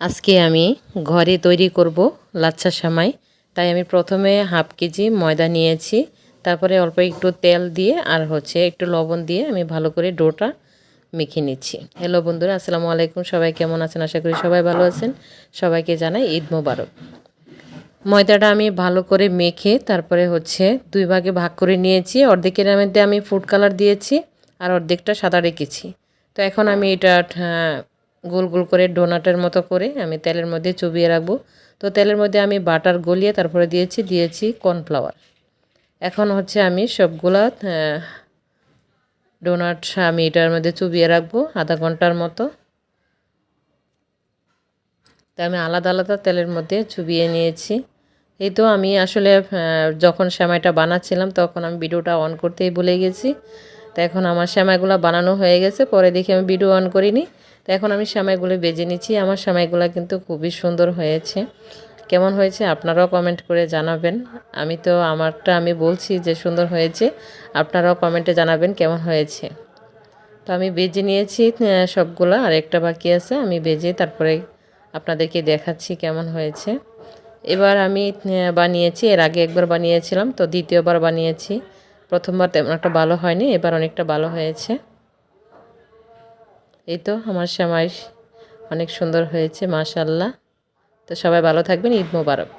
আজকে আমি ঘরে তৈরি করব লাচ্ছা সেমাই। তাই আমি প্রথমে হাফ কেজি ময়দা নিয়েছি, তারপরে অল্প একটু তেল দিয়ে আর একটু লবণ দিয়ে আমি ভালো করে ডোটা মেখে নিচ্ছি। হ্যালো বন্ধুরা, আসসালামু আলাইকুম। সবাই কেমন আছেন? আশা করি সবাই ভালো আছেন। সবাইকে জানাই ঈদ মোবারক। ময়দাটা আমি ভালো করে মেখে তারপরে দুই ভাগে ভাগ করে নিয়েছি। অর্ধেকের মধ্যে আমি ফুড কালার দিয়েছি আর অর্ধেকটা সাদা রেখেছি। তো এখন আমি এটা গোল গোল করে ডোনাটের মতো করে আমি তেলের মধ্যে চুবিয়ে রাখবো। তো তেলের মধ্যে আমি বাটার গলিয়ে তারপরে দিয়েছি কর্নফ্লাওয়ার। এখন আমি সবগুলা ডোনাট আমি এটার মধ্যে চুবিয়ে রাখবো আধা ঘন্টার মতো। তো আমি আলাদা আলাদা তেলের মধ্যে চুবিয়ে নিয়েছি। এই তো আমি আসলে যখন সেমাইটা বানাচ্ছিলাম তখন আমি ভিডিওটা অন করতেই ভুলে গেছি। তো এখন আমার সেমাইগুলো বানানো হয়ে গেছে, পরে দেখি আমি ভিডিও অন করিনি। তো এখন আমি সেমাইগুলো বেজে নিচ্ছি। আমার সেমাইগুলো কিন্তু খুবই সুন্দর হয়েছে। কেমন হয়েছে আপনারাও কমেন্ট করে জানাবেন। আমি তো আমারটা আমি বলছি যে সুন্দর হয়েছে, আপনারাও কমেন্টে জানাবেন কেমন হয়েছে। তো আমি বেজে নিয়েছি সবগুলা, আর একটা বাকি আছে, আমি বেজে তারপরে আপনাদেরকে দেখাচ্ছি কেমন হয়েছে। এবার আমি বানিয়েছি, এর আগে একবার বানিয়েছিলাম, তো দ্বিতীয়বার বানিয়েছি। প্রথমবার তেমন একটা ভালো হয়নি, এবার অনেকটা ভালো হয়েছে। এই তো আমার সেমাই অনেক সুন্দর হয়েছে, মাশাআল্লাহ। তো সবাই ভালো থাকবেন। ঈদ মোবারক।